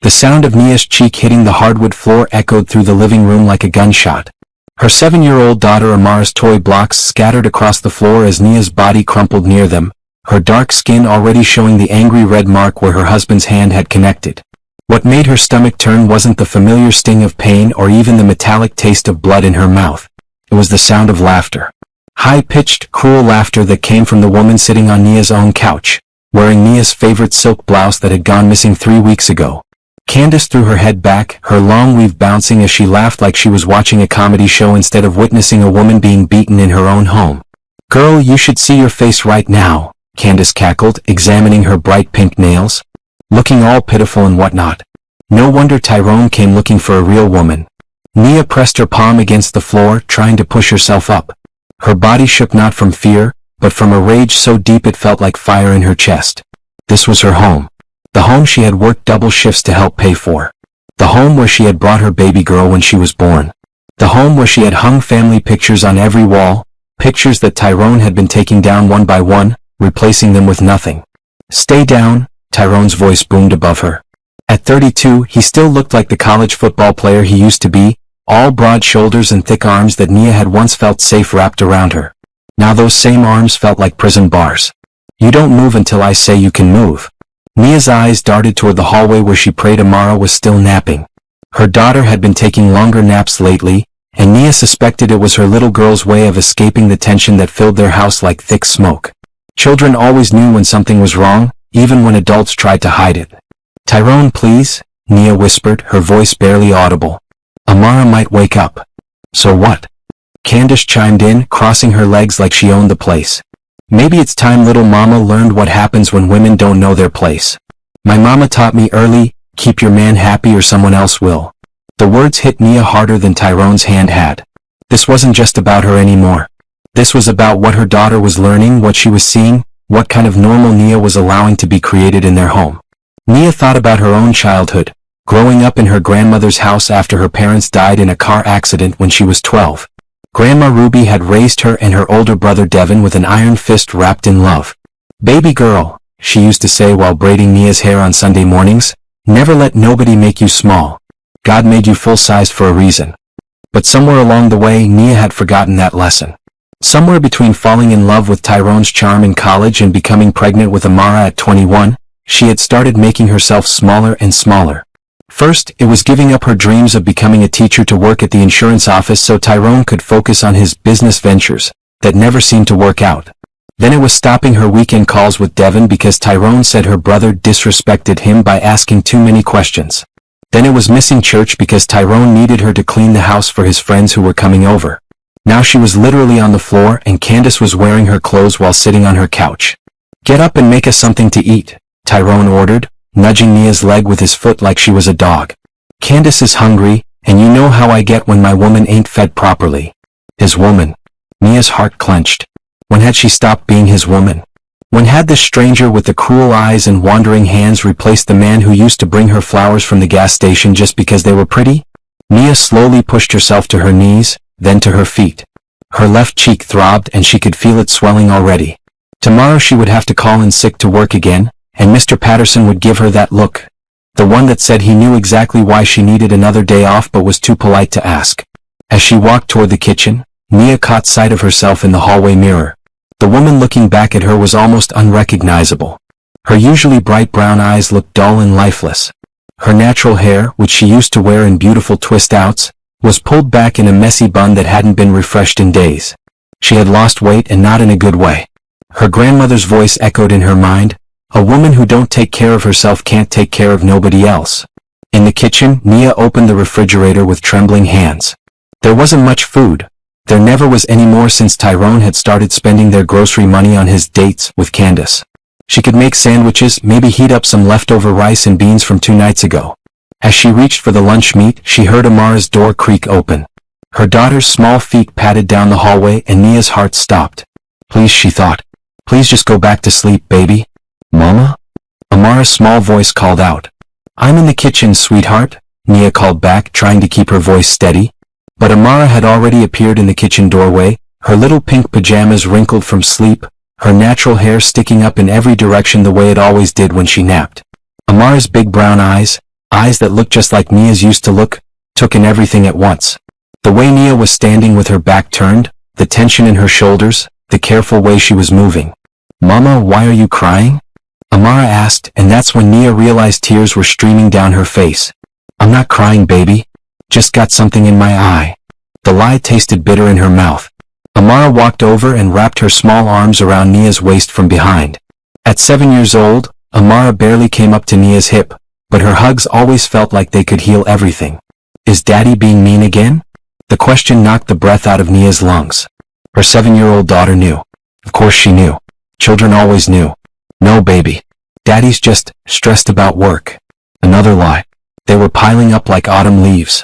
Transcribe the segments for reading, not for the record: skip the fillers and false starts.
The sound of Nia's cheek hitting the hardwood floor echoed through the living room like a gunshot. Her 7-year-old daughter Amara's toy blocks scattered across the floor as Nia's body crumpled near them, her dark skin already showing the angry red mark where her husband's hand had connected. What made her stomach turn wasn't the familiar sting of pain or even the metallic taste of blood in her mouth. It was the sound of laughter. High-pitched, cruel laughter that came from the woman sitting on Nia's own couch, wearing Nia's favorite silk blouse that had gone missing 3 weeks ago. Candace threw her head back, her long weave bouncing as she laughed like she was watching a comedy show instead of witnessing a woman being beaten in her own home. "Girl, you should see your face right now," Candace cackled, examining her bright pink nails. Looking all pitiful and whatnot. No wonder Tyrone came looking for a real woman. Nia pressed her palm against the floor, trying to push herself up. Her body shook not from fear, but from a rage so deep it felt like fire in her chest. This was her home. The home she had worked double shifts to help pay for. The home where she had brought her baby girl when she was born. The home where she had hung family pictures on every wall, pictures that Tyrone had been taking down one by one, replacing them with nothing. "Stay down," Tyrone's voice boomed above her. At 32, he still looked like the college football player he used to be, all broad shoulders and thick arms that Nia had once felt safe wrapped around her. Now those same arms felt like prison bars. "You don't move until I say you can move." Nia's eyes darted toward the hallway where she prayed Amara was still napping. Her daughter had been taking longer naps lately, and Nia suspected it was her little girl's way of escaping the tension that filled their house like thick smoke. Children always knew when something was wrong, even when adults tried to hide it. "Tyrone, please," Nia whispered, her voice barely audible. "Amara might wake up." "So what?" Candace chimed in, crossing her legs like she owned the place. "Maybe it's time little mama learned what happens when women don't know their place. My mama taught me early, keep your man happy or someone else will." The words hit Nia harder than Tyrone's hand had. This wasn't just about her anymore. This was about what her daughter was learning, what she was seeing, what kind of normal Nia was allowing to be created in their home. Nia thought about her own childhood, growing up in her grandmother's house after her parents died in a car accident when she was 12. Grandma Ruby had raised her and her older brother Devin with an iron fist wrapped in love. "Baby girl," she used to say while braiding Nia's hair on Sunday mornings, "never let nobody make you small. God made you full-sized for a reason." But somewhere along the way, Nia had forgotten that lesson. Somewhere between falling in love with Tyrone's charm in college and becoming pregnant with Amara at 21, she had started making herself smaller and smaller. First, it was giving up her dreams of becoming a teacher to work at the insurance office so Tyrone could focus on his business ventures that never seemed to work out. Then it was stopping her weekend calls with Devin because Tyrone said her brother disrespected him by asking too many questions. Then it was missing church because Tyrone needed her to clean the house for his friends who were coming over. Now she was literally on the floor and Candace was wearing her clothes while sitting on her couch. "Get up and make us something to eat," Tyrone ordered, nudging Nia's leg with his foot like she was a dog. "Candace is hungry, and you know how I get when my woman ain't fed properly." His woman. Nia's heart clenched. When had she stopped being his woman? When had this stranger with the cruel eyes and wandering hands replaced the man who used to bring her flowers from the gas station just because they were pretty? Nia slowly pushed herself to her knees, then to her feet. Her left cheek throbbed and she could feel it swelling already. Tomorrow she would have to call in sick to work again, and Mr. Patterson would give her that look. The one that said he knew exactly why she needed another day off but was too polite to ask. As she walked toward the kitchen, Nia caught sight of herself in the hallway mirror. The woman looking back at her was almost unrecognizable. Her usually bright brown eyes looked dull and lifeless. Her natural hair, which she used to wear in beautiful twist-outs, was pulled back in a messy bun that hadn't been refreshed in days. She had lost weight and not in a good way. Her grandmother's voice echoed in her mind, "A woman who don't take care of herself can't take care of nobody else." In the kitchen, Nia opened the refrigerator with trembling hands. There wasn't much food. There never was any more since Tyrone had started spending their grocery money on his dates with Candace. She could make sandwiches, maybe heat up some leftover rice and beans from 2 nights ago. As she reached for the lunch meat, she heard Amara's door creak open. Her daughter's small feet patted down the hallway and Nia's heart stopped. "Please," she thought. "Please just go back to sleep, baby." "Mama?" Amara's small voice called out. "I'm in the kitchen, sweetheart," Nia called back, trying to keep her voice steady. But Amara had already appeared in the kitchen doorway, her little pink pajamas wrinkled from sleep, her natural hair sticking up in every direction the way it always did when she napped. Amara's big brown eyes, eyes that looked just like Nia's used to look, took in everything at once. The way Nia was standing with her back turned, the tension in her shoulders, the careful way she was moving. "Mama, why are you crying?" Amara asked, and that's when Nia realized tears were streaming down her face. "I'm not crying, baby. Just got something in my eye." The lie tasted bitter in her mouth. Amara walked over and wrapped her small arms around Nia's waist from behind. At 7 years old, Amara barely came up to Nia's hip, but her hugs always felt like they could heal everything. Is Daddy being mean again? The question knocked the breath out of Nia's lungs. Her 7-year-old daughter knew. Of course she knew. Children always knew. No, baby. Daddy's just stressed about work. Another lie. They were piling up like autumn leaves.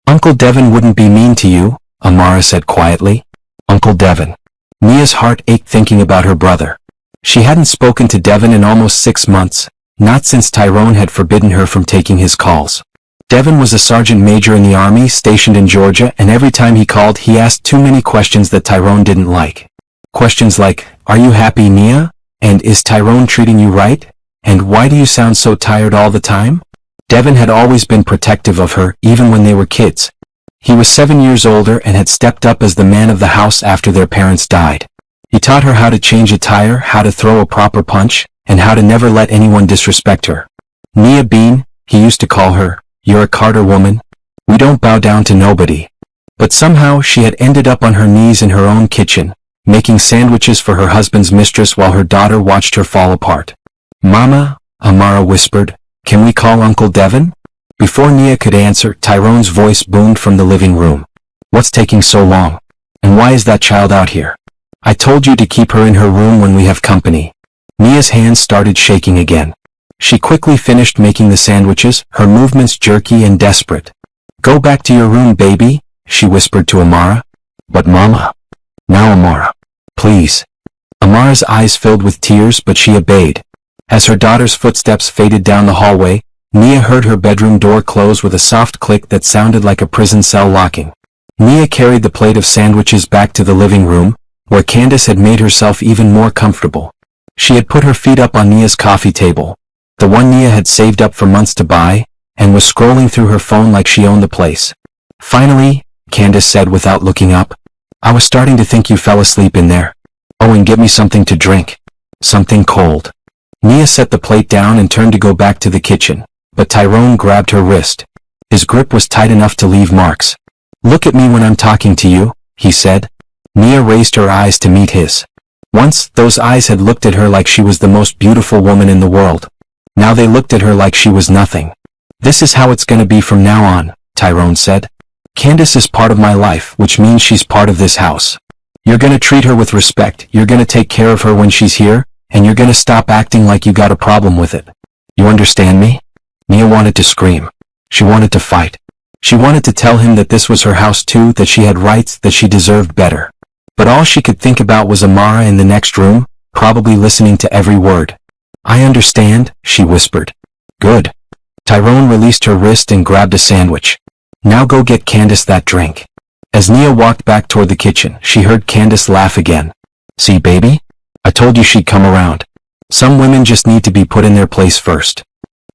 Uncle Devin wouldn't be mean to you, Amara said quietly. Uncle Devin. Nia's heart ached thinking about her brother. She hadn't spoken to Devin in almost 6 months, not since Tyrone had forbidden her from taking his calls. Devin was a sergeant major in the army stationed in Georgia, and every time he called he asked too many questions that Tyrone didn't like. Questions like, "Are you happy, Nia?" And "Is Tyrone treating you right?" And "Why do you sound so tired all the time?" Devin had always been protective of her, even when they were kids. He was 7 years older and had stepped up as the man of the house after their parents died. He taught her how to change a tire, how to throw a proper punch, and how to never let anyone disrespect her. Nia Bean, he used to call her. "You're a Carter woman. We don't bow down to nobody." But somehow she had ended up on her knees in her own kitchen, making sandwiches for her husband's mistress while her daughter watched her fall apart. "Mama," Amara whispered, "can we call Uncle Devin?" Before Nia could answer, Tyrone's voice boomed from the living room. "What's taking so long? And why is that child out here? I told you to keep her in her room when we have company." Nia's hands started shaking again. She quickly finished making the sandwiches, her movements jerky and desperate. "Go back to your room, baby," she whispered to Amara. "But Mama." "Now, Amara. Please." Amara's eyes filled with tears, but she obeyed. As her daughter's footsteps faded down the hallway, Nia heard her bedroom door close with a soft click that sounded like a prison cell locking. Nia carried the plate of sandwiches back to the living room, where Candace had made herself even more comfortable. She had put her feet up on Nia's coffee table, the one Nia had saved up for months to buy, and was scrolling through her phone like she owned the place. "Finally," Candace said without looking up, "I was starting to think you fell asleep in there. Oh, and get me something to drink. Something cold." Nia set the plate down and turned to go back to the kitchen, but Tyrone grabbed her wrist. His grip was tight enough to leave marks. "Look at me when I'm talking to you," he said. Nia raised her eyes to meet his. Once, those eyes had looked at her like she was the most beautiful woman in the world. Now they looked at her like she was nothing. "This is how it's gonna be from now on," Tyrone said. "Candace is part of my life, which means she's part of this house. You're gonna treat her with respect, you're gonna take care of her when she's here, and you're gonna stop acting like you got a problem with it. You understand me?" Nia wanted to scream. She wanted to fight. She wanted to tell him that this was her house too, that she had rights, that she deserved better. But all she could think about was Amara in the next room, probably listening to every word. "I understand," she whispered. "Good." Tyrone released her wrist and grabbed a sandwich. "Now go get Candace that drink." As Nia walked back toward the kitchen, she heard Candace laugh again. "See, baby? I told you she'd come around. Some women just need to be put in their place first."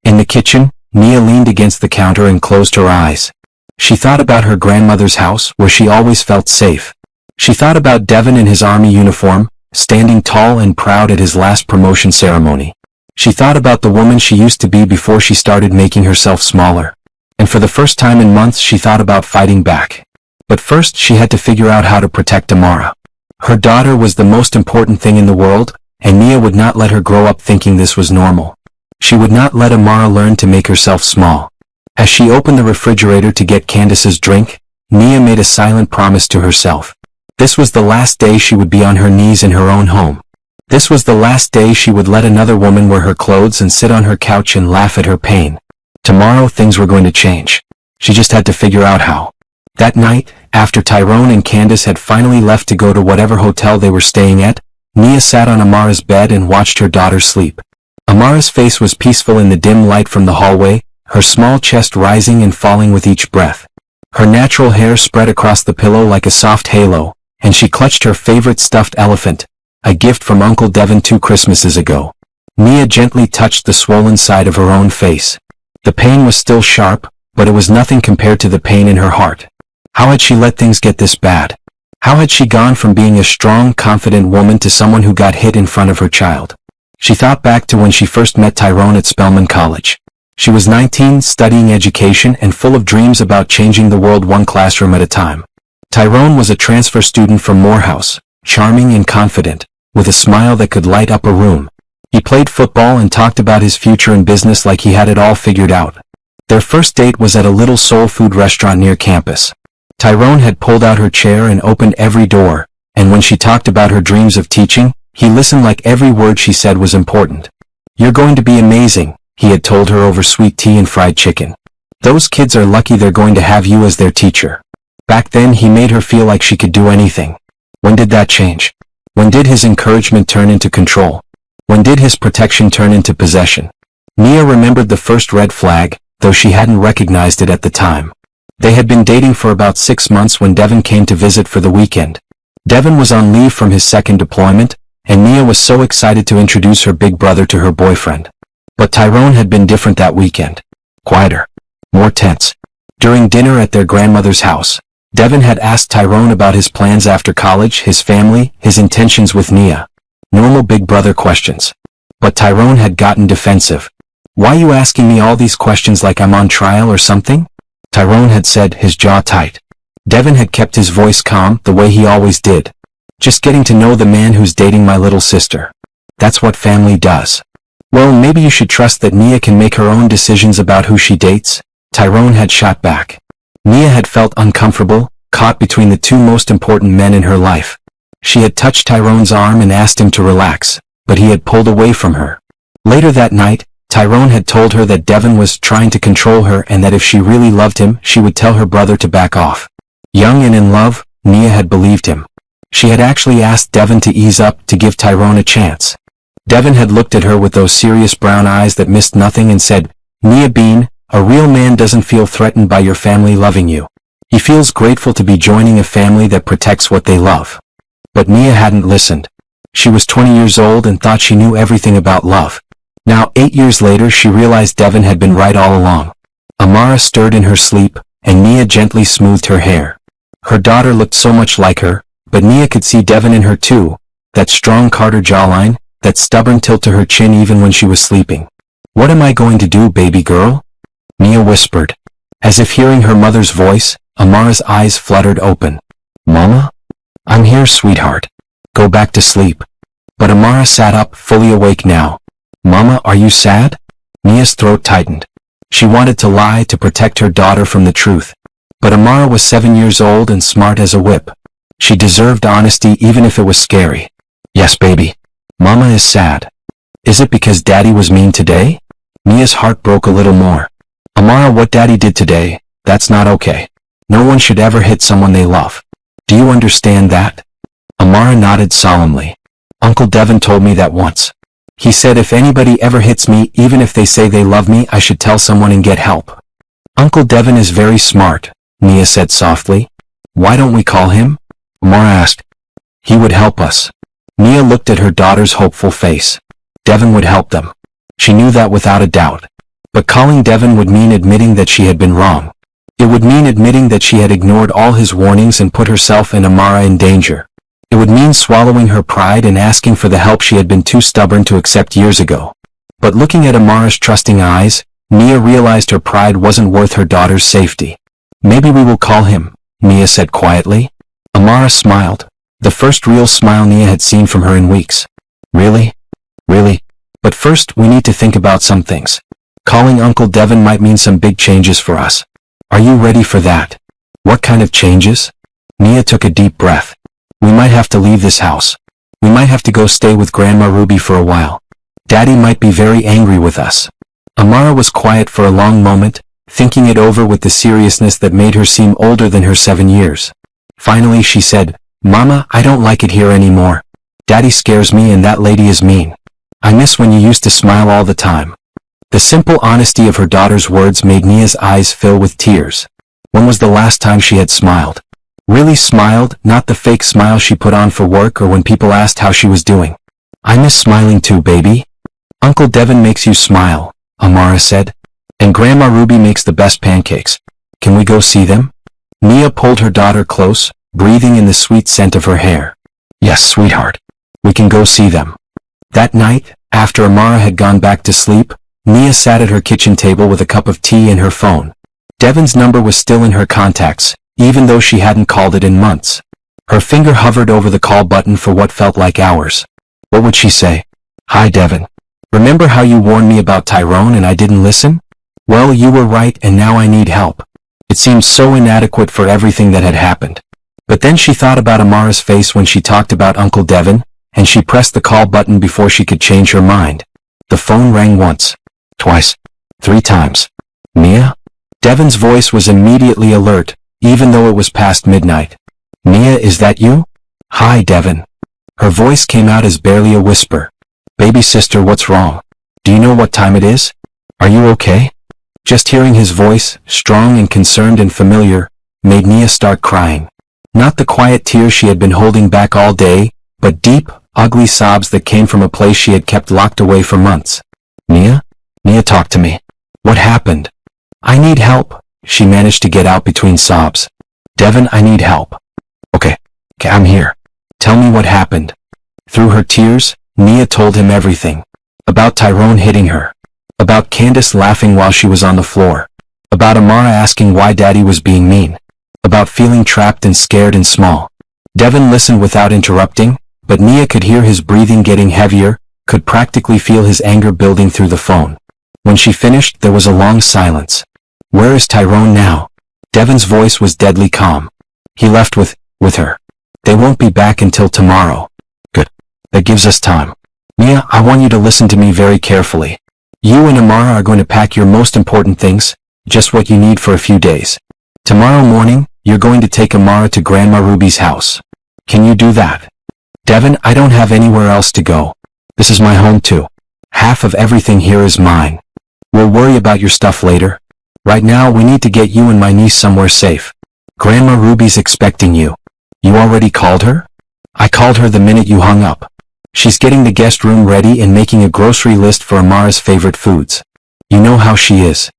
In the kitchen, Nia leaned against the counter and closed her eyes. She thought about her grandmother's house, where she always felt safe. She thought about Devin in his army uniform, standing tall and proud at his last promotion ceremony. She thought about the woman she used to be before she started making herself smaller. And for the first time in months she thought about fighting back. But first she had to figure out how to protect Amara. Her daughter was the most important thing in the world, and Nia would not let her grow up thinking this was normal. She would not let Amara learn to make herself small. As she opened the refrigerator to get Candace's drink, Nia made a silent promise to herself. This was the last day she would be on her knees in her own home. This was the last day she would let another woman wear her clothes and sit on her couch and laugh at her pain. Tomorrow things were going to change. She just had to figure out how. That night, after Tyrone and Candace had finally left to go to whatever hotel they were staying at, Nia sat on Amara's bed and watched her daughter sleep. Amara's face was peaceful in the dim light from the hallway, her small chest rising and falling with each breath. Her natural hair spread across the pillow like a soft halo, and she clutched her favorite stuffed elephant, a gift from Uncle Devin 2 Christmases ago. Nia gently touched the swollen side of her own face. The pain was still sharp, but it was nothing compared to the pain in her heart. How had she let things get this bad? How had she gone from being a strong, confident woman to someone who got hit in front of her child? She thought back to when she first met Tyrone at Spelman College. She was 19, studying education and full of dreams about changing the world one classroom at a time. Tyrone was a transfer student from Morehouse, charming and confident, with a smile that could light up a room. He played football and talked about his future in business like he had it all figured out. Their first date was at a little soul food restaurant near campus. Tyrone had pulled out her chair and opened every door, and when she talked about her dreams of teaching, he listened like every word she said was important. "You're going to be amazing," he had told her over sweet tea and fried chicken. "Those kids are lucky they're going to have you as their teacher." Back then he made her feel like she could do anything. When did that change? When did his encouragement turn into control? When did his protection turn into possession? Nia remembered the first red flag, though she hadn't recognized it at the time. They had been dating for about 6 months when Devin came to visit for the weekend. Devin was on leave from his second deployment, and Nia was so excited to introduce her big brother to her boyfriend. But Tyrone had been different that weekend. Quieter. More tense. During dinner at their grandmother's house, Devin had asked Tyrone about his plans after college, his family, his intentions with Nia. Normal big brother questions. But Tyrone had gotten defensive. "Why you asking me all these questions like I'm on trial or something?" Tyrone had said, his jaw tight. Devin had kept his voice calm, the way he always did. "Just getting to know the man who's dating my little sister. That's what family does." "Well, maybe you should trust that Nia can make her own decisions about who she dates," Tyrone had shot back. Nia had felt uncomfortable, caught between the two most important men in her life. She had touched Tyrone's arm and asked him to relax, but he had pulled away from her. Later that night, Tyrone had told her that Devin was trying to control her and that if she really loved him, she would tell her brother to back off. Young and in love, Nia had believed him. She had actually asked Devin to ease up, to give Tyrone a chance. Devin had looked at her with those serious brown eyes that missed nothing and said, "Nia Bean, a real man doesn't feel threatened by your family loving you. He feels grateful to be joining a family that protects what they love." But Nia hadn't listened. She was 20 years old and thought she knew everything about love. Now 8 years later she realized Devin had been right all along. Amara stirred in her sleep, and Nia gently smoothed her hair. Her daughter looked so much like her, but Nia could see Devin in her too, that strong Carter jawline, that stubborn tilt to her chin even when she was sleeping. "What am I going to do, baby girl?" Nia whispered. As if hearing her mother's voice, Amara's eyes fluttered open. "Mama? I'm here, sweetheart. Go back to sleep." But Amara sat up, fully awake now. "Mama, are you sad?" Nia's throat tightened. She wanted to lie to protect her daughter from the truth. But Amara was 7 years old and smart as a whip. She deserved honesty even if it was scary. "Yes, baby. Mama is sad." "Is it because Daddy was mean today?" Nia's heart broke a little more. "Amara, what Daddy did today, that's not okay. No one should ever hit someone they love. Do you understand that?" Amara nodded solemnly. "Uncle Devin told me that once. He said if anybody ever hits me, even if they say they love me, I should tell someone and get help." "Uncle Devin is very smart," Nia said softly. "Why don't we call him?" Amara asked. "He would help us." Nia looked at her daughter's hopeful face. Devin would help them. She knew that without a doubt. But calling Devin would mean admitting that she had been wrong. It would mean admitting that she had ignored all his warnings and put herself and Amara in danger. It would mean swallowing her pride and asking for the help she had been too stubborn to accept years ago. But looking at Amara's trusting eyes, Nia realized her pride wasn't worth her daughter's safety. "Maybe we will call him," Nia said quietly. Amara smiled, the first real smile Nia had seen from her in weeks. "Really? Really? But first we need to think about some things. Calling Uncle Devin might mean some big changes for us. Are you ready for that?" "What kind of changes?" Nia took a deep breath. "We might have to leave this house. We might have to go stay with Grandma Ruby for a while. Daddy might be very angry with us." Amara was quiet for a long moment, thinking it over with the seriousness that made her seem older than her 7 years. Finally she said, "Mama, I don't like it here anymore. Daddy scares me and that lady is mean. I miss when you used to smile all the time." The simple honesty of her daughter's words made Nia's eyes fill with tears. When was the last time she had smiled? Really smiled, not the fake smile she put on for work or when people asked how she was doing. "I miss smiling too, baby." "Uncle Devin makes you smile," Amara said. And Grandma Ruby makes the best pancakes. Can we go see them? Nia pulled her daughter close, breathing in the sweet scent of her hair. Yes, sweetheart. We can go see them. That night, after Amara had gone back to sleep, Nia sat at her kitchen table with a cup of tea and her phone. Devin's number was still in her contacts, even though she hadn't called it in months. Her finger hovered over the call button for what felt like hours. What would she say? Hi, Devin. Remember how you warned me about Tyrone and I didn't listen? Well, you were right and now I need help. It seemed so inadequate for everything that had happened. But then she thought about Amara's face when she talked about Uncle Devin, and she pressed the call button before she could change her mind. The phone rang once, twice, 3 times. Nia? Devin's voice was immediately alert, even though it was past midnight. Nia, is that you? Hi, Devin. Her voice came out as barely a whisper. Baby sister, what's wrong? Do you know what time it is? Are you okay? Just hearing his voice, strong and concerned and familiar, made Nia start crying. Not the quiet tears she had been holding back all day, but deep, ugly sobs that came from a place she had kept locked away for months. Nia? Nia, talk to me. What happened? I need help, she managed to get out between sobs. Devin, I need help. Okay, I'm here. Tell me what happened. Through her tears, Nia told him everything. About Tyrone hitting her. About Candace laughing while she was on the floor. About Amara asking why Daddy was being mean. About feeling trapped and scared and small. Devin listened without interrupting, but Nia could hear his breathing getting heavier, could practically feel his anger building through the phone. When she finished, there was a long silence. Where is Tyrone now? Devin's voice was deadly calm. He left with her. They won't be back until tomorrow. Good. That gives us time. Nia, I want you to listen to me very carefully. You and Amara are going to pack your most important things, just what you need for a few days. Tomorrow morning, you're going to take Amara to Grandma Ruby's house. Can you do that? Devin, I don't have anywhere else to go. This is my home too. Half of everything here is mine. We'll worry about your stuff later. Right now, we need to get you and my niece somewhere safe. Grandma Ruby's expecting you. You already called her? I called her the minute you hung up. She's getting the guest room ready and making a grocery list for Amara's favorite foods. You know how she is.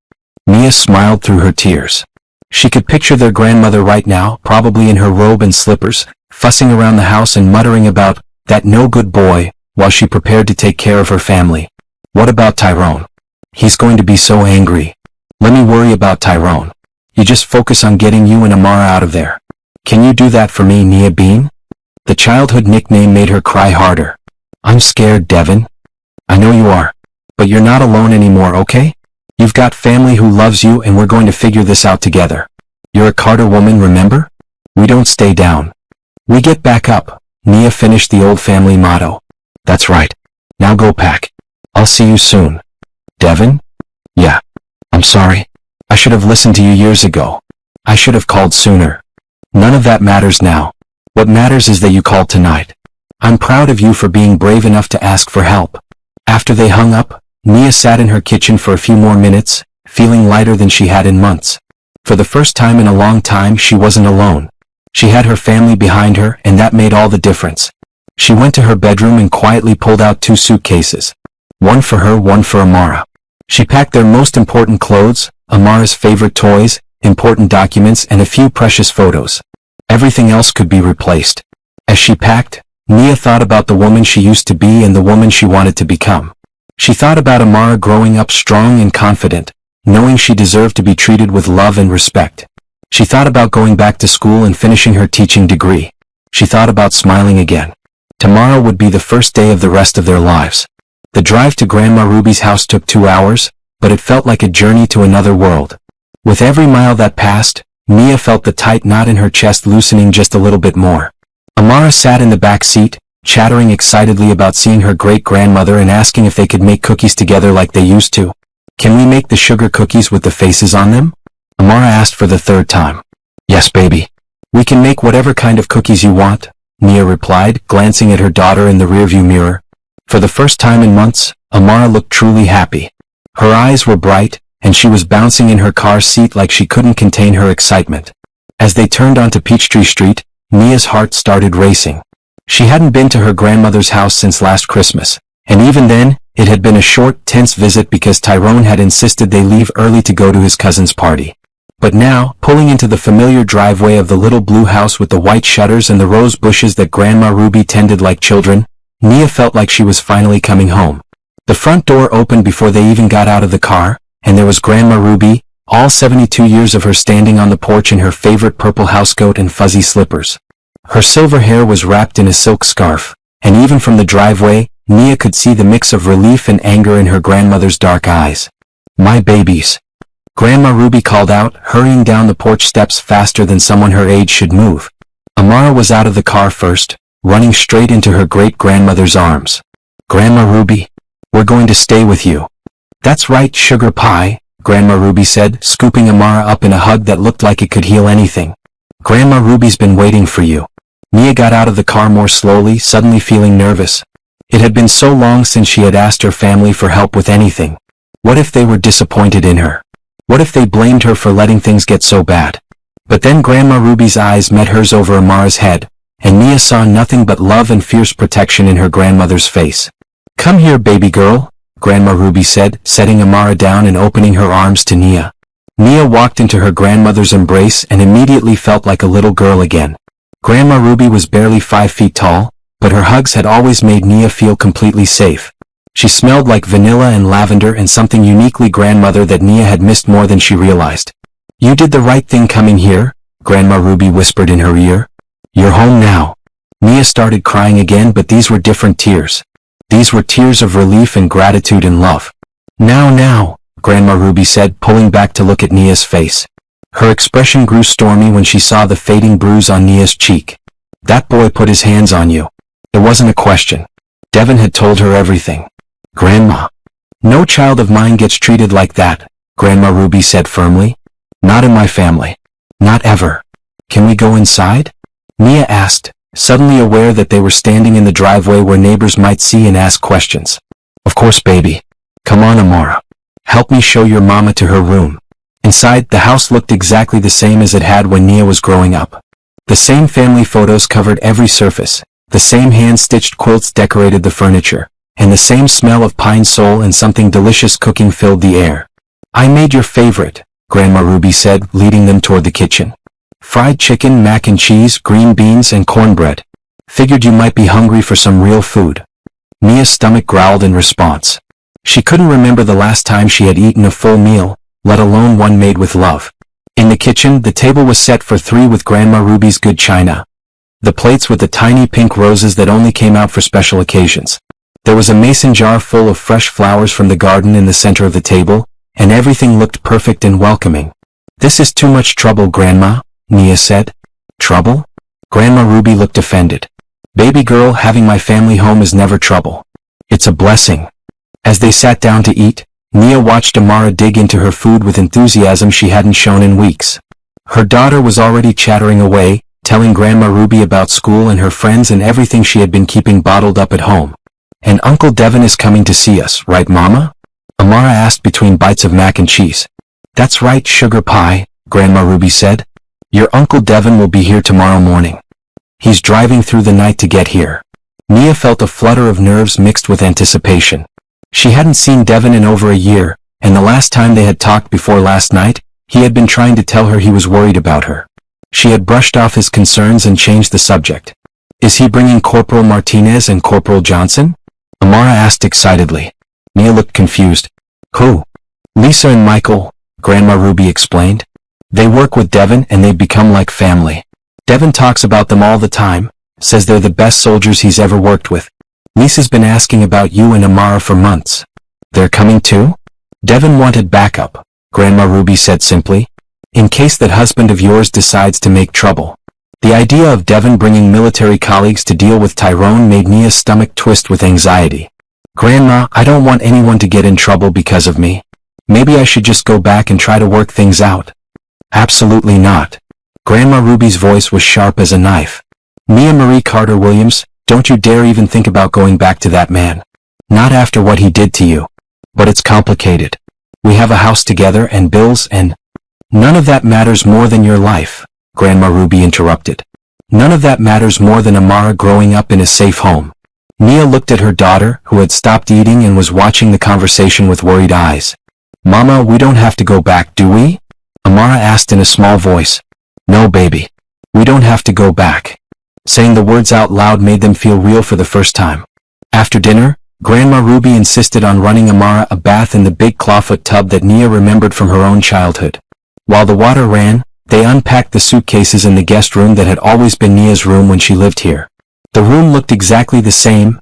Nia smiled through her tears. She could picture their grandmother right now, probably in her robe and slippers, fussing around the house and muttering about that no-good boy, while she prepared to take care of her family. What about Tyrone? He's going to be so angry. Let me worry about Tyrone. You just focus on getting you and Amara out of there. Can you do that for me, Nia Bean? The childhood nickname made her cry harder. I'm scared, Devin. I know you are. But you're not alone anymore, okay? You've got family who loves you and we're going to figure this out together. You're a Carter woman, remember? We don't stay down. We get back up. Nia finished the old family motto. That's right. Now go pack. I'll see you soon. Devin? Yeah. I'm sorry. I should have listened to you years ago. I should have called sooner. None of that matters now. What matters is that you called tonight. I'm proud of you for being brave enough to ask for help. After they hung up, Nia sat in her kitchen for a few more minutes, feeling lighter than she had in months. For the first time in a long time, she wasn't alone. She had her family behind her, and that made all the difference. She went to her bedroom and quietly pulled out 2 suitcases. One for her, one for Amara. She packed their most important clothes, Amara's favorite toys, important documents, and a few precious photos. Everything else could be replaced. As she packed, Nia thought about the woman she used to be and the woman she wanted to become. She thought about Amara growing up strong and confident, knowing she deserved to be treated with love and respect. She thought about going back to school and finishing her teaching degree. She thought about smiling again. Tomorrow would be the first day of the rest of their lives. The drive to Grandma Ruby's house took 2 hours, but it felt like a journey to another world. With every mile that passed, Nia felt the tight knot in her chest loosening just a little bit more. Amara sat in the back seat, chattering excitedly about seeing her great-grandmother and asking if they could make cookies together like they used to. Can we make the sugar cookies with the faces on them? Amara asked for the 3rd time. Yes, baby. We can make whatever kind of cookies you want, Nia replied, glancing at her daughter in the rearview mirror. For the first time in months, Amara looked truly happy. Her eyes were bright, and she was bouncing in her car seat like she couldn't contain her excitement. As they turned onto Peachtree Street, Nia's heart started racing. She hadn't been to her grandmother's house since last Christmas, and even then, It had been a short, tense visit because Tyrone had insisted they leave early to go to his cousin's party. But now, pulling into the familiar driveway of the little blue house with the white shutters and the rose bushes that Grandma Ruby tended like children, Nia felt like she was finally coming home. The front door opened before they even got out of the car, and there was Grandma Ruby, all 72 years of her, standing on the porch in her favorite purple housecoat and fuzzy slippers. Her silver hair was wrapped in a silk scarf, and even from the driveway, Nia could see the mix of relief and anger in her grandmother's dark eyes. "My babies," Grandma Ruby called out, hurrying down the porch steps faster than someone her age should move. Amara was out of the car first, running straight into her great-grandmother's arms. "Grandma Ruby, we're going to stay with you." "That's right, sugar pie," Grandma Ruby said, scooping Amara up in a hug that looked like it could heal anything. "Grandma Ruby's been waiting for you." Nia got out of the car more slowly, suddenly feeling nervous. It had been so long since she had asked her family for help with anything. What if they were disappointed in her? What if they blamed her for letting things get so bad? But then Grandma Ruby's eyes met hers over Amara's head, and Nia saw nothing but love and fierce protection in her grandmother's face. "Come here, baby girl," Grandma Ruby said, setting Amara down and opening her arms to Nia. Nia walked into her grandmother's embrace and immediately felt like a little girl again. Grandma Ruby was barely 5 feet tall, but her hugs had always made Nia feel completely safe. She smelled like vanilla and lavender and something uniquely grandmother that Nia had missed more than she realized. "You did the right thing coming here," Grandma Ruby whispered in her ear. "You're home now." Nia started crying again, but these were different tears. These were tears of relief and gratitude and love. Now, Grandma Ruby said, pulling back to look at Nia's face. Her expression grew stormy when she saw the fading bruise on Nia's cheek. "That boy put his hands on you." It wasn't a question. Devin had told her everything. "Grandma, no child of mine gets treated like that," Grandma Ruby said firmly. "Not in my family. Not ever." "Can we go inside?" Nia asked, suddenly aware that they were standing in the driveway where neighbors might see and ask questions. "Of course, baby. Come on, Amara. Help me show your mama to her room." Inside, the house looked exactly the same as it had when Nia was growing up. The same family photos covered every surface, the same hand-stitched quilts decorated the furniture, and the same smell of pine sol and something delicious cooking filled the air. "I made your favorite," Grandma Ruby said, leading them toward the kitchen. "Fried chicken, mac and cheese, green beans, and cornbread. Figured you might be hungry for some real food." Nia's stomach growled in response. She couldn't remember the last time she had eaten a full meal, let alone one made with love. In the kitchen, the table was set for 3 with Grandma Ruby's good china. The plates with the tiny pink roses that only came out for special occasions. There was a mason jar full of fresh flowers from the garden in the center of the table, and everything looked perfect and welcoming. "This is too much trouble, Grandma," Nia said. "Trouble?" Grandma Ruby looked offended. "Baby girl, having my family home is never trouble. It's a blessing." As they sat down to eat, Nia watched Amara dig into her food with enthusiasm she hadn't shown in weeks. Her daughter was already chattering away, telling Grandma Ruby about school and her friends and everything she had been keeping bottled up at home. "And Uncle Devin is coming to see us, right, Mama?" Amara asked between bites of mac and cheese. "That's right, sugar pie," Grandma Ruby said. "Your Uncle Devin will be here tomorrow morning. He's driving through the night to get here." Nia felt a flutter of nerves mixed with anticipation. She hadn't seen Devin in over a year, and the last time they had talked before last night, he had been trying to tell her he was worried about her. She had brushed off his concerns and changed the subject. "Is he bringing Corporal Martinez and Corporal Johnson?" Amara asked excitedly. Nia looked confused. "Who?" "Lisa and Michael," Grandma Ruby explained. "They work with Devin and they've become like family. Devin talks about them all the time, says they're the best soldiers he's ever worked with. Lisa's been asking about you and Amara for months." "They're coming too?" "Devin wanted backup," Grandma Ruby said simply, "in case that husband of yours decides to make trouble." The idea of Devin bringing military colleagues to deal with Tyrone made Nia's stomach twist with anxiety. "Grandma, I don't want anyone to get in trouble because of me. Maybe I should just go back and try to work things out." "Absolutely not." Grandma Ruby's voice was sharp as a knife. "Nia Marie Carter Williams, don't you dare even think about going back to that man. Not after what he did to you. But it's complicated. We have a house together and bills and—" "None of that matters more than your life," Grandma Ruby interrupted. "None of that matters more than Amara growing up in a safe home. Nia looked at her daughter, who had stopped eating and was watching the conversation with worried eyes. "Mama, we don't have to go back, do we?" Amara asked in a small voice. "No, baby. We don't have to go back." Saying the words out loud made them feel real for the first time. After dinner, Grandma Ruby insisted on running Amara a bath in the big clawfoot tub that Nia remembered from her own childhood. While the water ran, they unpacked the suitcases in the guest room that had always been Nia's room when she lived here. The room looked exactly the same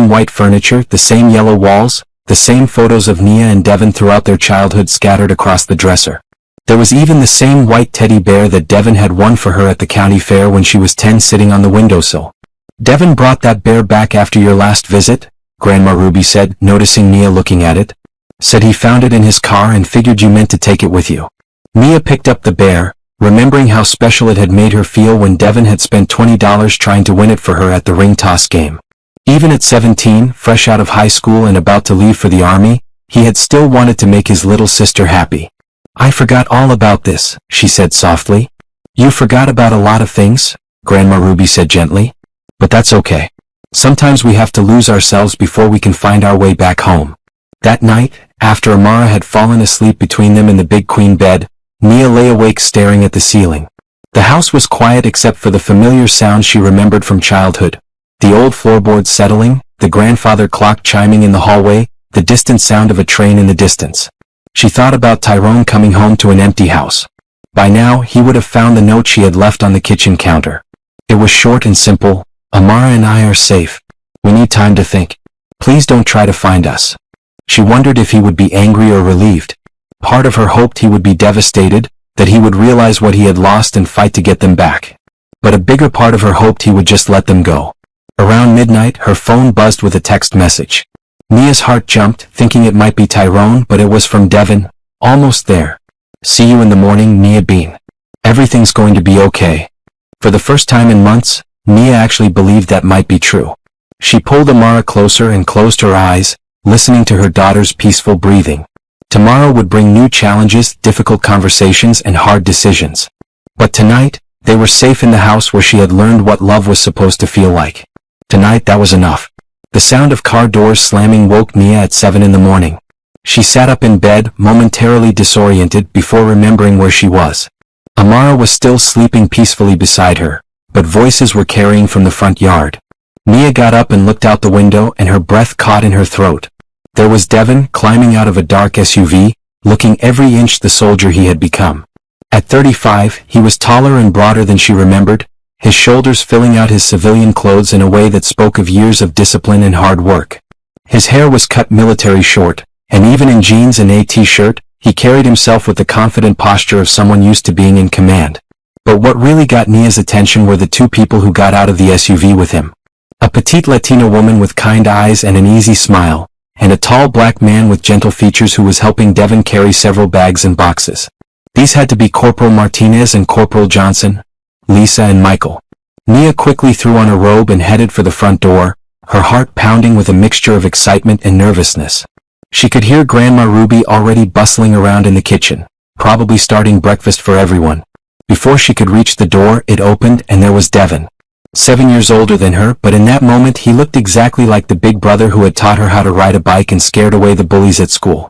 white furniture, the same yellow walls, the same photos of Nia and Devon throughout their childhood scattered across the dresser. There was even the same white teddy bear that Devon had won for her at the county fair when she was 10 sitting on the windowsill. "Devon brought that bear back after your last visit?" Grandma Ruby said, noticing Nia looking at it. "Said he found it in his car and figured you meant to take it with you." Nia picked up the bear, remembering how special it had made her feel when Devon had spent $20 trying to win it for her at the ring toss game. Even at 17, fresh out of high school and about to leave for the army, he had still wanted to make his little sister happy. "I forgot all about this," she said softly. "You forgot about a lot of things," Grandma Ruby said gently. "But that's okay. Sometimes we have to lose ourselves before we can find our way back home." That night, after Amara had fallen asleep between them in the big queen bed, Nia lay awake staring at the ceiling. The house was quiet except for the familiar sounds she remembered from childhood. The old floorboards settling, the grandfather clock chiming in the hallway, the distant sound of a train in the distance. She thought about Tyrone coming home to an empty house. By now, he would have found the note she had left on the kitchen counter. It was short and simple. "Amara and I are safe. We need time to think. Please don't try to find us." She wondered if he would be angry or relieved. Part of her hoped he would be devastated, that he would realize what he had lost and fight to get them back. But a bigger part of her hoped he would just let them go. Around midnight, her phone buzzed with a text message. Nia's heart jumped, thinking it might be Tyrone, but it was from Devon. "Almost there. See you in the morning, Nia Bean. Everything's going to be okay." For the first time in months, Nia actually believed that might be true. She pulled Amara closer and closed her eyes, listening to her daughter's peaceful breathing. Tomorrow would bring new challenges, difficult conversations, and hard decisions. But tonight, they were safe in the house where she had learned what love was supposed to feel like. Tonight that was enough. The sound of car doors slamming woke Nia at 7 in the morning. She sat up in bed, momentarily disoriented, before remembering where she was. Amara was still sleeping peacefully beside her, but voices were carrying from the front yard. Nia got up and looked out the window, and her breath caught in her throat. There was Devon climbing out of a dark SUV, looking every inch the soldier he had become. At 35, he was taller and broader than she remembered, his shoulders filling out his civilian clothes in a way that spoke of years of discipline and hard work. His hair was cut military short, and even in jeans and a t-shirt, he carried himself with the confident posture of someone used to being in command. But what really got Nia's attention were the two people who got out of the SUV with him. A petite Latina woman with kind eyes and an easy smile, and a tall black man with gentle features who was helping Devon carry several bags and boxes. These had to be Corporal Martinez and Corporal Johnson, Lisa and Michael. Nia quickly threw on a robe and headed for the front door, her heart pounding with a mixture of excitement and nervousness. She could hear Grandma Ruby already bustling around in the kitchen, probably starting breakfast for everyone. Before she could reach the door, it opened and there was Devon. 7 years older than her, but in that moment he looked exactly like the big brother who had taught her how to ride a bike and scared away the bullies at school.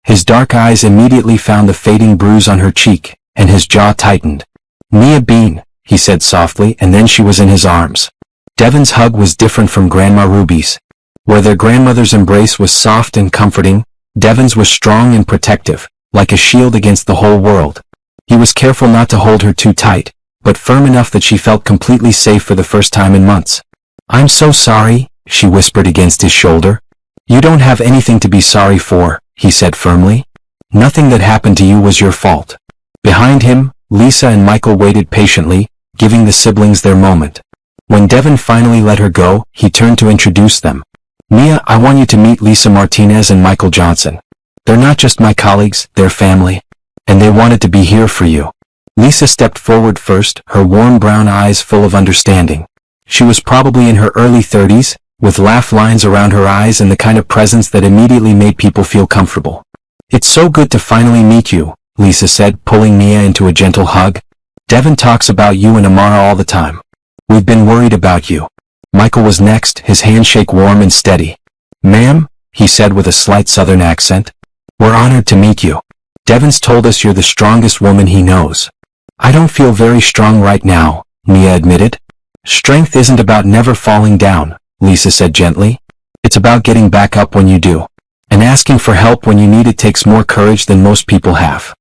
His dark eyes immediately found the fading bruise on her cheek, and his jaw tightened. "Nia Bean," he said softly, and then she was in his arms. Devon's hug was different from Grandma Ruby's. Where their grandmother's embrace was soft and comforting, Devon's was strong and protective, like a shield against the whole world. He was careful not to hold her too tight, but firm enough that she felt completely safe for the first time in months. "I'm so sorry," she whispered against his shoulder. "You don't have anything to be sorry for," he said firmly. "Nothing that happened to you was your fault." Behind him, Lisa and Michael waited patiently, giving the siblings their moment. When Devon finally let her go, he turned to introduce them. "Nia, I want you to meet Lisa Martinez and Michael Johnson. They're not just my colleagues, they're family. And they wanted to be here for you." Lisa stepped forward first, her warm brown eyes full of understanding. She was probably in her early 30s, with laugh lines around her eyes and the kind of presence that immediately made people feel comfortable. "It's so good to finally meet you," Lisa said, pulling Nia into a gentle hug. "Devon talks about you and Amara all the time. We've been worried about you." Michael was next, his handshake warm and steady. "Ma'am," he said with a slight southern accent. "We're honored to meet you. Devon's told us you're the strongest woman he knows." "I don't feel very strong right now," Nia admitted. "Strength isn't about never falling down," Lisa said gently. "It's about getting back up when you do. And asking for help when you need it takes more courage than most people have."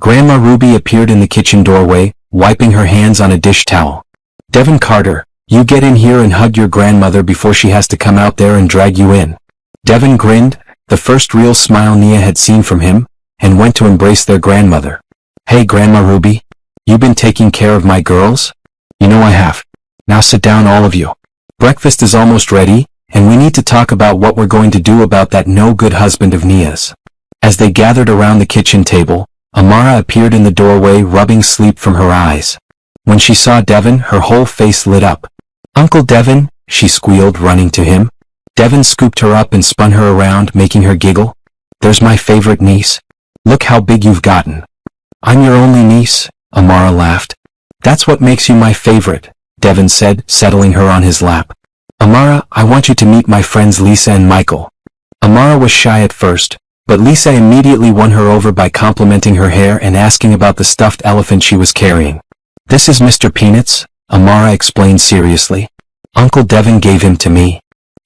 Grandma Ruby appeared in the kitchen doorway, wiping her hands on a dish towel. "Devon Carter, you get in here and hug your grandmother before she has to come out there and drag you in." Devon grinned, the first real smile Nia had seen from him, and went to embrace their grandmother. "Hey Grandma Ruby, you been taking care of my girls?" "You know I have. Now sit down all of you. Breakfast is almost ready, and we need to talk about what we're going to do about that no-good husband of Nia's." As they gathered around the kitchen table, Amara appeared in the doorway rubbing sleep from her eyes. When she saw Devon, her whole face lit up. "Uncle Devon," she squealed, running to him. Devon scooped her up and spun her around, making her giggle. "There's my favorite niece. Look how big you've gotten." "I'm your only niece," Amara laughed. "That's what makes you my favorite," Devon said, settling her on his lap. "Amara, I want you to meet my friends Lisa and Michael." Amara was shy at first, but Lisa immediately won her over by complimenting her hair and asking about the stuffed elephant she was carrying. "This is Mr. Peanuts," Amara explained seriously. "Uncle Devon gave him to me."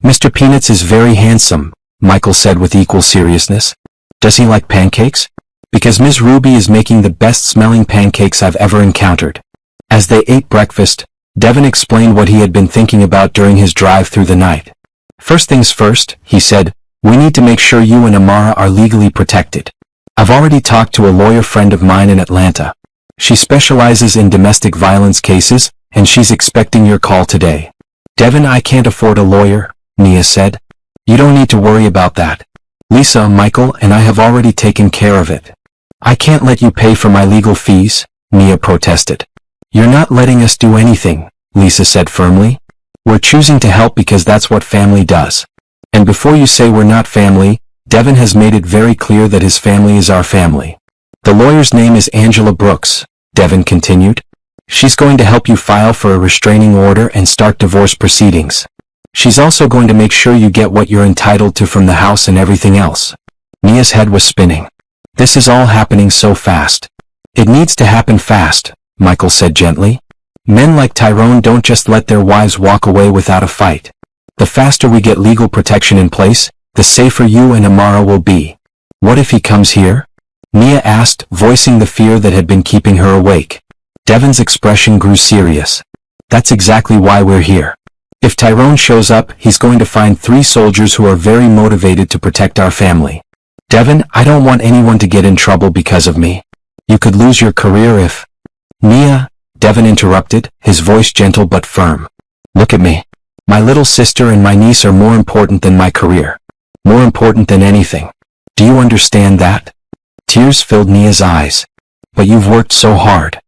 "Mr. Peanuts is very handsome," Michael said with equal seriousness. "Does he like pancakes?" "Because Ms. Ruby is making the best-smelling pancakes I've ever encountered." As they ate breakfast, Devon explained what he had been thinking about during his drive through the night. "First things first," he said, "we need to make sure you and Amara are legally protected. I've already talked to a lawyer friend of mine in Atlanta. She specializes in domestic violence cases, and she's expecting your call today." "Devon, I can't afford a lawyer," Nia said. "You don't need to worry about that. Lisa, Michael, and I have already taken care of it." "I can't let you pay for my legal fees," Nia protested. "You're not letting us do anything," Lisa said firmly. "We're choosing to help because that's what family does. And before you say we're not family, Devon has made it very clear that his family is our family." "The lawyer's name is Angela Brooks," Devon continued. "She's going to help you file for a restraining order and start divorce proceedings. She's also going to make sure you get what you're entitled to from the house and everything else." Nia's head was spinning. "This is all happening so fast." "It needs to happen fast," Michael said gently. "Men like Tyrone don't just let their wives walk away without a fight. The faster we get legal protection in place, the safer you and Amara will be." "What if he comes here?" Nia asked, voicing the fear that had been keeping her awake. Devon's expression grew serious. "That's exactly why we're here. If Tyrone shows up, he's going to find 3 soldiers who are very motivated to protect our family. Devon, I don't want anyone to get in trouble because of me. You could lose your career if—" "Nia," Devon interrupted, his voice gentle but firm. "Look at me. My little sister and my niece are more important than my career. More important than anything. Do you understand that?" Tears filled Nia's eyes. "But you've worked so hard.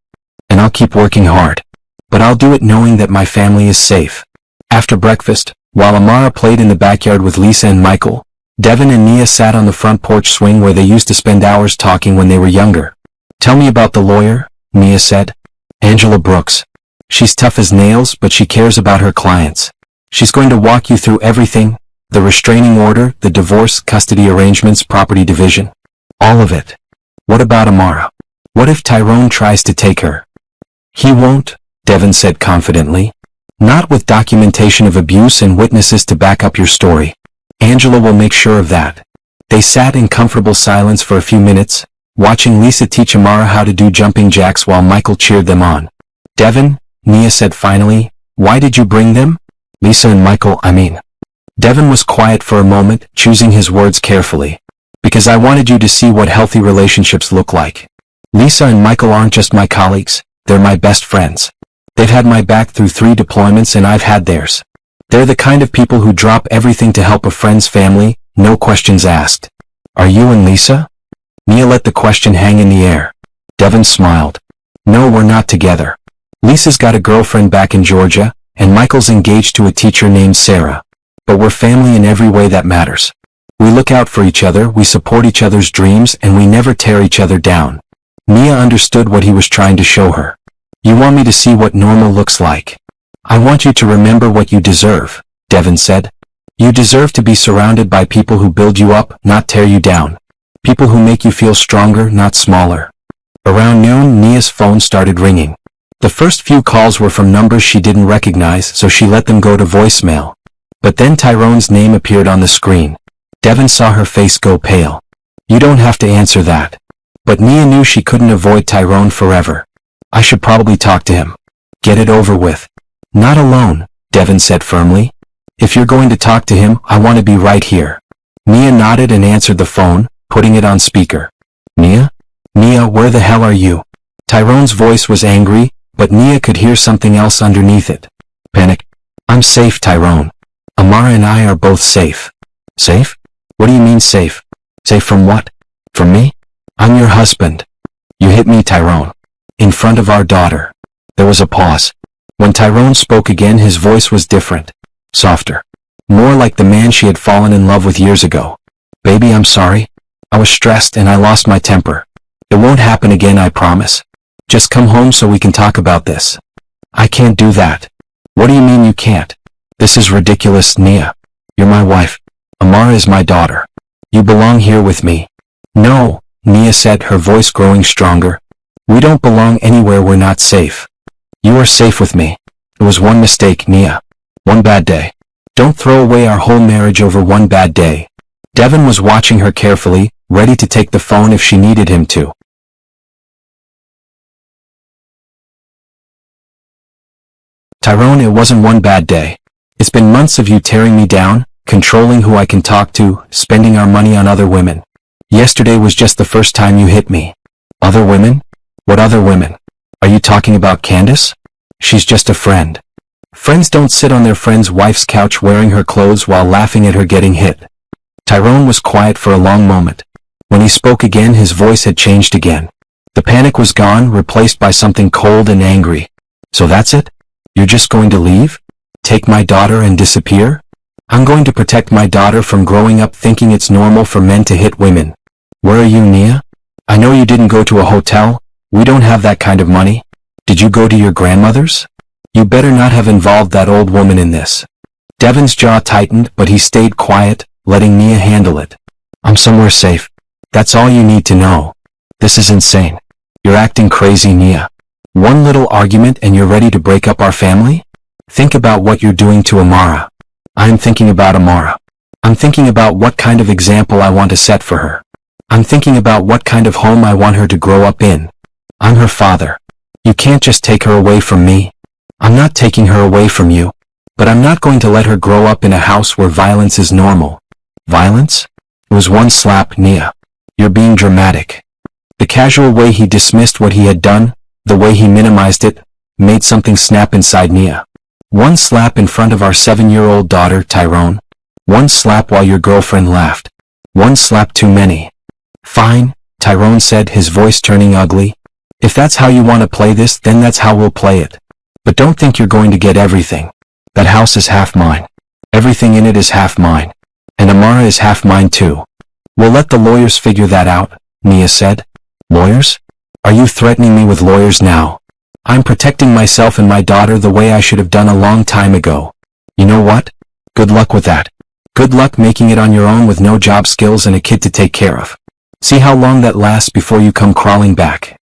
And I'll keep working hard. But I'll do it knowing that my family is safe." After breakfast, while Amara played in the backyard with Lisa and Michael, Devon and Nia sat on the front porch swing where they used to spend hours talking when they were younger. "Tell me about the lawyer," Nia said. "Angela Brooks. She's tough as nails, but she cares about her clients. She's going to walk you through everything, the restraining order, the divorce, custody arrangements, property division. All of it." "What about Amara? What if Tyrone tries to take her?" "He won't," Devon said confidently. "Not with documentation of abuse and witnesses to back up your story. Angela will make sure of that." They sat in comfortable silence for a few minutes, watching Lisa teach Amara how to do jumping jacks while Michael cheered them on. "Devon," Nia said finally, "why did you bring them?" "Lisa and Michael, I mean." Devon was quiet for a moment, choosing his words carefully. "Because I wanted you to see what healthy relationships look like. Lisa and Michael aren't just my colleagues, they're my best friends. They've had my back through 3 deployments and I've had theirs. They're the kind of people who drop everything to help a friend's family, no questions asked." "Are you and Lisa?" Nia let the question hang in the air. Devon smiled. "No, we're not together. Lisa's got a girlfriend back in Georgia, and Michael's engaged to a teacher named Sarah. But we're family in every way that matters. We look out for each other, we support each other's dreams, and we never tear each other down." Nia understood what he was trying to show her. "You want me to see what normal looks like. I want you to remember what you deserve, Devon said. You deserve to be surrounded by people who build you up, not tear you down. People who make you feel stronger, not smaller. Around noon, Nia's phone started ringing. The first few calls were from numbers she didn't recognize, so she let them go to voicemail. But then Tyrone's name appeared on the screen. Devon saw her face go pale. You don't have to answer that. But Nia knew she couldn't avoid Tyrone forever. I should probably talk to him. Get it over with. Not alone, Devon said firmly. If you're going to talk to him, I want to be right here. Nia nodded and answered the phone, putting it on speaker. Nia? Nia, where the hell are you? Tyrone's voice was angry, but Nia could hear something else underneath it. Panic. I'm safe, Tyrone. Amara and I are both safe. Safe? What do you mean safe? Safe from what? From me? I'm your husband. You hit me, Tyrone. In front of our daughter. There was a pause. When Tyrone spoke again, his voice was different. Softer. More like the man she had fallen in love with years ago. Baby, I'm sorry. I was stressed and I lost my temper. It won't happen again, I promise. Just come home so we can talk about this. I can't do that. What do you mean you can't? This is ridiculous, Nia. You're my wife. Amara is my daughter. You belong here with me. No, Nia said, her voice growing stronger. We don't belong anywhere we're not safe. You are safe with me. It was one mistake, Nia. One bad day. Don't throw away our whole marriage over one bad day. Devon was watching her carefully, ready to take the phone if she needed him to. Tyrone, it wasn't one bad day. It's been months of you tearing me down, controlling who I can talk to, spending our money on other women. Yesterday was just the first time you hit me. Other women? What other women? Are you talking about Candace? She's just a friend. Friends don't sit on their friend's wife's couch wearing her clothes while laughing at her getting hit. Tyrone was quiet for a long moment. When he spoke again, his voice had changed again. The panic was gone, replaced by something cold and angry. So that's it? You're just going to leave? Take my daughter and disappear? I'm going to protect my daughter from growing up thinking it's normal for men to hit women. Where are you, Nia? I know you didn't go to a hotel. We don't have that kind of money. Did you go to your grandmother's? You better not have involved that old woman in this. Devon's jaw tightened, but he stayed quiet, letting Nia handle it. I'm somewhere safe. That's all you need to know. This is insane. You're acting crazy, Nia. One little argument and you're ready to break up our family? Think about what you're doing to Amara. I'm thinking about Amara. I'm thinking about what kind of example I want to set for her. I'm thinking about what kind of home I want her to grow up in. I'm her father. You can't just take her away from me. I'm not taking her away from you. But I'm not going to let her grow up in a house where violence is normal. Violence? It was one slap, Nia. You're being dramatic. The casual way he dismissed what he had done, the way he minimized it, made something snap inside Nia. One slap in front of our 7-year-old daughter, Tyrone. One slap while your girlfriend laughed. One slap too many. Fine, Tyrone said, his voice turning ugly. If that's how you want to play this, then that's how we'll play it. But don't think you're going to get everything. That house is half mine. Everything in it is half mine. And Amara is half mine too. We'll let the lawyers figure that out, Nia said. Lawyers? Are you threatening me with lawyers now? I'm protecting myself and my daughter the way I should have done a long time ago. You know what? Good luck with that. Good luck making it on your own with no job skills and a kid to take care of. See how long that lasts before you come crawling back.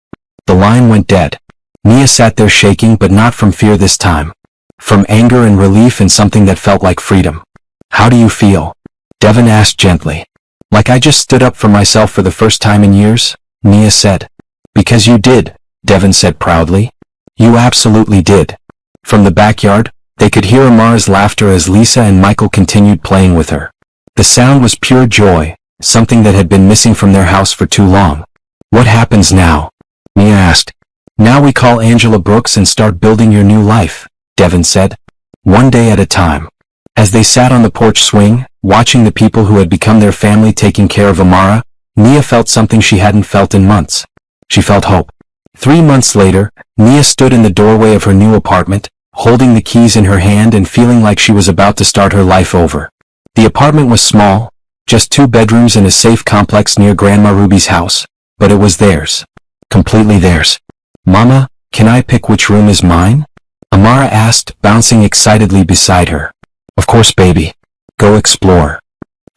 The line went dead. Nia sat there shaking, but not from fear this time. From anger and relief and something that felt like freedom. How do you feel? Devon asked gently. Like I just stood up for myself for the first time in years, Nia said. Because you did, Devon said proudly. You absolutely did. From the backyard, they could hear Amara's laughter as Lisa and Michael continued playing with her. The sound was pure joy, something that had been missing from their house for too long. What happens now? Nia asked. Now we call Angela Brooks and start building your new life, Devon said. One day at a time. As they sat on the porch swing, watching the people who had become their family taking care of Amara, Nia felt something she hadn't felt in months. She felt hope. 3 months later, Nia stood in the doorway of her new apartment, holding the keys in her hand and feeling like she was about to start her life over. The apartment was small, just 2 bedrooms in a safe complex near Grandma Ruby's house, but it was theirs. Completely theirs. Mama, can I pick which room is mine? Amara Amara asked, bouncing excitedly beside her. Of course, baby. Go explore.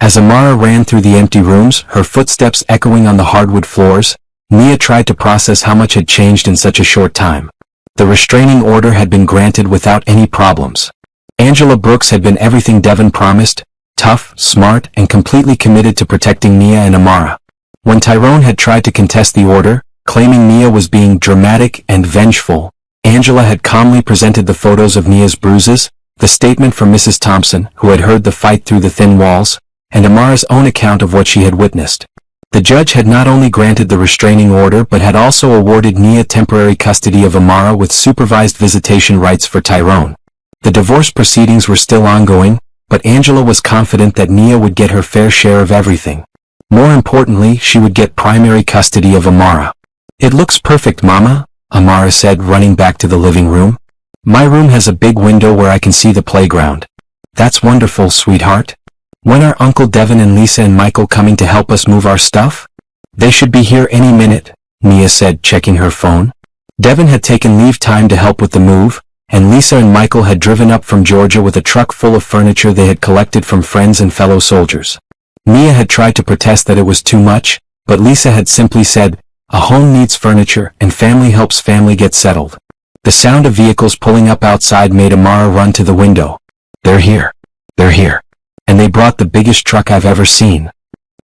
As Amara ran through the empty rooms, her footsteps echoing on the hardwood floors, Nia tried to process how much had changed in such a short time. The restraining order had been granted without any problems. Angela Brooks had been everything Devon promised, tough, smart, and completely committed to protecting Nia and Amara. When Tyrone had tried to contest the order, claiming Nia was being dramatic and vengeful, Angela had calmly presented the photos of Nia's bruises, the statement from Mrs. Thompson, who had heard the fight through the thin walls, and Amara's own account of what she had witnessed. The judge had not only granted the restraining order but had also awarded Nia temporary custody of Amara with supervised visitation rights for Tyrone. The divorce proceedings were still ongoing, but Angela was confident that Nia would get her fair share of everything. More importantly, she would get primary custody of Amara. It looks perfect, Mama, Amara said, running back to the living room. My room has a big window where I can see the playground. That's wonderful, sweetheart. When are Uncle Devon and Lisa and Michael coming to help us move our stuff? They should be here any minute, Nia said, checking her phone. Devon had taken leave time to help with the move, and Lisa and Michael had driven up from Georgia with a truck full of furniture they had collected from friends and fellow soldiers. Nia had tried to protest that it was too much, but Lisa had simply said, a home needs furniture and family helps family get settled. The sound of vehicles pulling up outside made Amara run to the window. They're here. They're here. And they brought the biggest truck I've ever seen.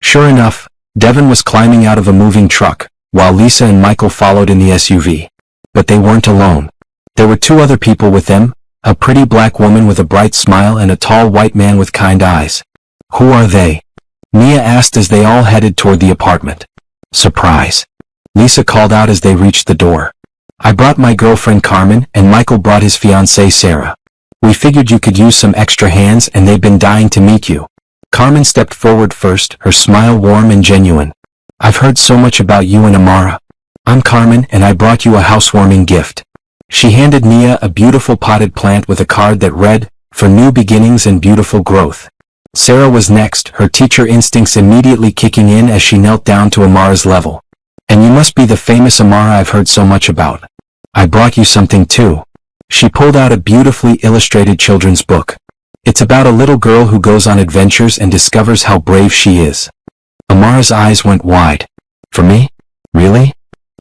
Sure enough, Devon was climbing out of a moving truck, while Lisa and Michael followed in the SUV. But they weren't alone. There were two other people with them, a pretty black woman with a bright smile and a tall white man with kind eyes. Who are they? Nia asked as they all headed toward the apartment. Surprise. Lisa called out as they reached the door. I brought my girlfriend Carmen and Michael brought his fiancée Sarah. We figured you could use some extra hands and they've been dying to meet you. Carmen stepped forward first, her smile warm and genuine. I've heard so much about you and Amara. I'm Carmen and I brought you a housewarming gift. She handed Nia a beautiful potted plant with a card that read, for new beginnings and beautiful growth. Sarah was next, her teacher instincts immediately kicking in as she knelt down to Amara's level. And you must be the famous Amara I've heard so much about. I brought you something too. She pulled out a beautifully illustrated children's book. It's about a little girl who goes on adventures and discovers how brave she is. Amara's eyes went wide. For me? Really?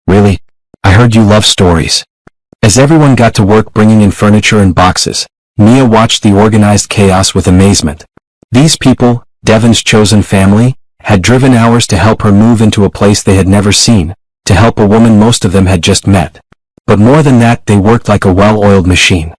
Really? I heard you love stories. As everyone got to work bringing in furniture and boxes, Nia watched the organized chaos with amazement. These people, Devon's chosen family, had driven hours to help her move into a place they had never seen, to help a woman most of them had just met. But more than that, they worked like a well-oiled machine.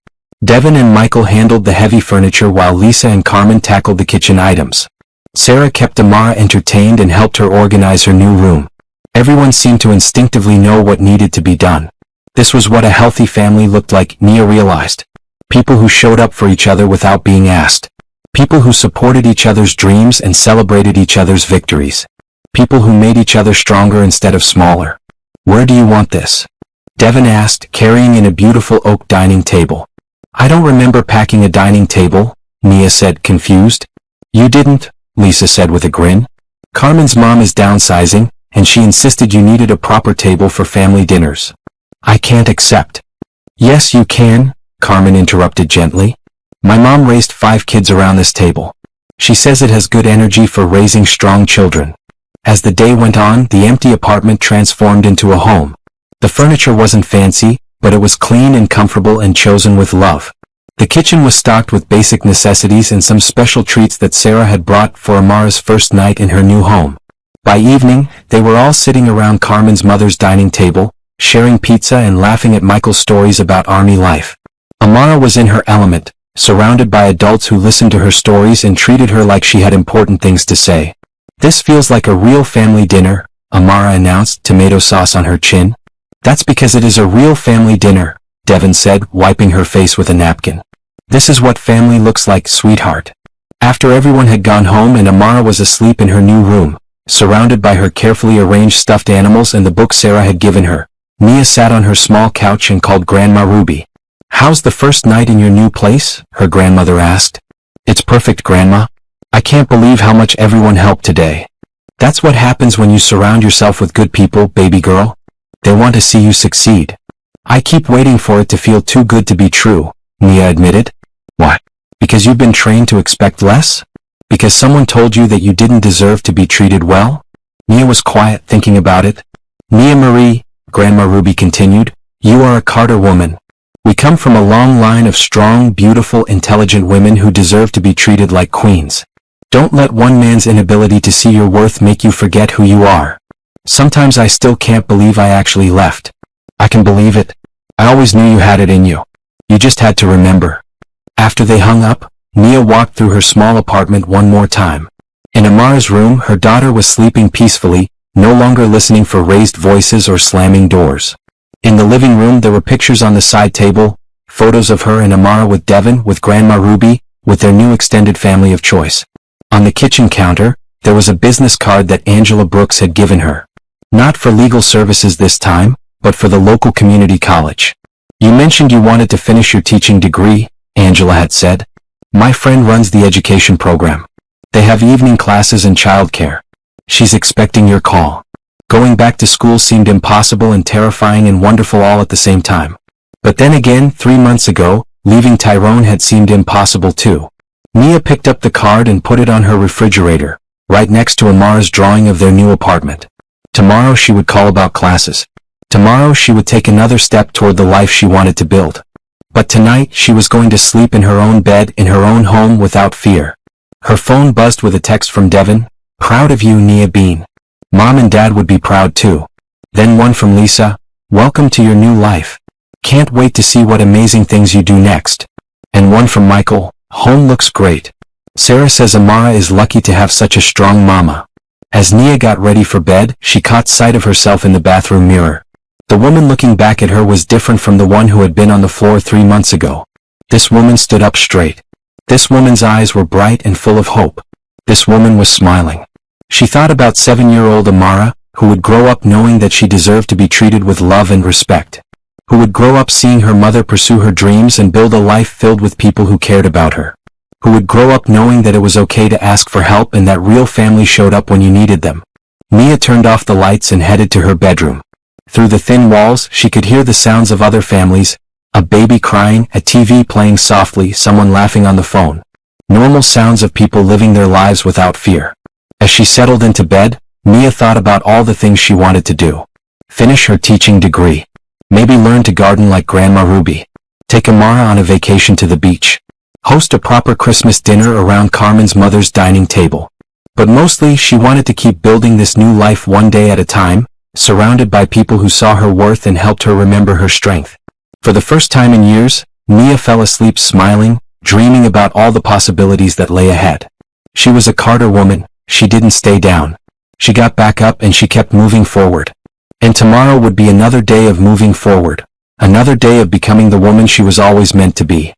Devon and Michael handled the heavy furniture while Lisa and Carmen tackled the kitchen items. Sarah kept Amara entertained and helped her organize her new room. Everyone seemed to instinctively know what needed to be done. This was what a healthy family looked like, Nia realized. People who showed up for each other without being asked. People who supported each other's dreams and celebrated each other's victories. People who made each other stronger instead of smaller. Where do you want this? Devon asked, carrying in a beautiful oak dining table. I don't remember packing a dining table, Nia said, confused. You didn't, Lisa said with a grin. Carmen's mom is downsizing, and she insisted you needed a proper table for family dinners. I can't accept. Yes, you can, Carmen interrupted gently. My mom raised 5 kids around this table. She says it has good energy for raising strong children. As the day went on, the empty apartment transformed into a home. The furniture wasn't fancy, but it was clean and comfortable and chosen with love. The kitchen was stocked with basic necessities and some special treats that Sarah had brought for Amara's first night in her new home. By evening, they were all sitting around Carmen's mother's dining table, sharing pizza and laughing at Michael's stories about army life. Amara was in her element, surrounded by adults who listened to her stories and treated her like she had important things to say. This feels like a real family dinner, Amara announced, tomato sauce on her chin. That's because it is a real family dinner, Devon said, wiping her face with a napkin. This is what family looks like, sweetheart. After everyone had gone home and Amara was asleep in her new room, surrounded by her carefully arranged stuffed animals and the book Sarah had given her, Nia sat on her small couch and called Grandma Ruby. How's the first night in your new place? Her grandmother asked. It's perfect, Grandma. I can't believe how much everyone helped today. That's what happens when you surround yourself with good people, baby girl. They want to see you succeed. I keep waiting for it to feel too good to be true, Nia admitted. What? Because you've been trained to expect less? Because someone told you that you didn't deserve to be treated well? Nia was quiet, thinking about it. Nia Marie, Grandma Ruby continued, you are a Carter woman. We come from a long line of strong, beautiful, intelligent women who deserve to be treated like queens. Don't let one man's inability to see your worth make you forget who you are. Sometimes I still can't believe I actually left. I can believe it. I always knew you had it in you. You just had to remember. After they hung up, Nia walked through her small apartment one more time. In Amara's room, her daughter was sleeping peacefully, no longer listening for raised voices or slamming doors. In the living room there were pictures on the side table, photos of her and Amara with Devin, with Grandma Ruby, with their new extended family of choice. On the kitchen counter, there was a business card that Angela Brooks had given her. Not for legal services this time, but for the local community college. You mentioned you wanted to finish your teaching degree, Angela had said. My friend runs the education program. They have evening classes and childcare. She's expecting your call. Going back to school seemed impossible and terrifying and wonderful all at the same time. But then again, 3 months ago, leaving Tyrone had seemed impossible too. Nia picked up the card and put it on her refrigerator, right next to Amara's drawing of their new apartment. Tomorrow she would call about classes. Tomorrow she would take another step toward the life she wanted to build. But tonight she was going to sleep in her own bed in her own home without fear. Her phone buzzed with a text from Devin. Proud of you, Nia Bean. Mom and Dad would be proud too. Then one from Lisa. Welcome to your new life. Can't wait to see what amazing things you do next. And one from Michael. Home looks great. Sarah says Amara is lucky to have such a strong mama. As Nia got ready for bed, she caught sight of herself in the bathroom mirror. The woman looking back at her was different from the one who had been on the floor 3 months ago. This woman stood up straight. This woman's eyes were bright and full of hope. This woman was smiling. She thought about 7-year-old Amara, who would grow up knowing that she deserved to be treated with love and respect. Who would grow up seeing her mother pursue her dreams and build a life filled with people who cared about her. Who would grow up knowing that it was okay to ask for help and that real family showed up when you needed them. Nia turned off the lights and headed to her bedroom. Through the thin walls, she could hear the sounds of other families, a baby crying, a TV playing softly, someone laughing on the phone. Normal sounds of people living their lives without fear. As she settled into bed, Nia thought about all the things she wanted to do. Finish her teaching degree. Maybe learn to garden like Grandma Ruby. Take Amara on a vacation to the beach. Host a proper Christmas dinner around Carmen's mother's dining table. But mostly, she wanted to keep building this new life one day at a time, surrounded by people who saw her worth and helped her remember her strength. For the first time in years, Nia fell asleep smiling, dreaming about all the possibilities that lay ahead. She was a Carter woman. She didn't stay down. She got back up and she kept moving forward. And tomorrow would be another day of moving forward. Another day of becoming the woman she was always meant to be.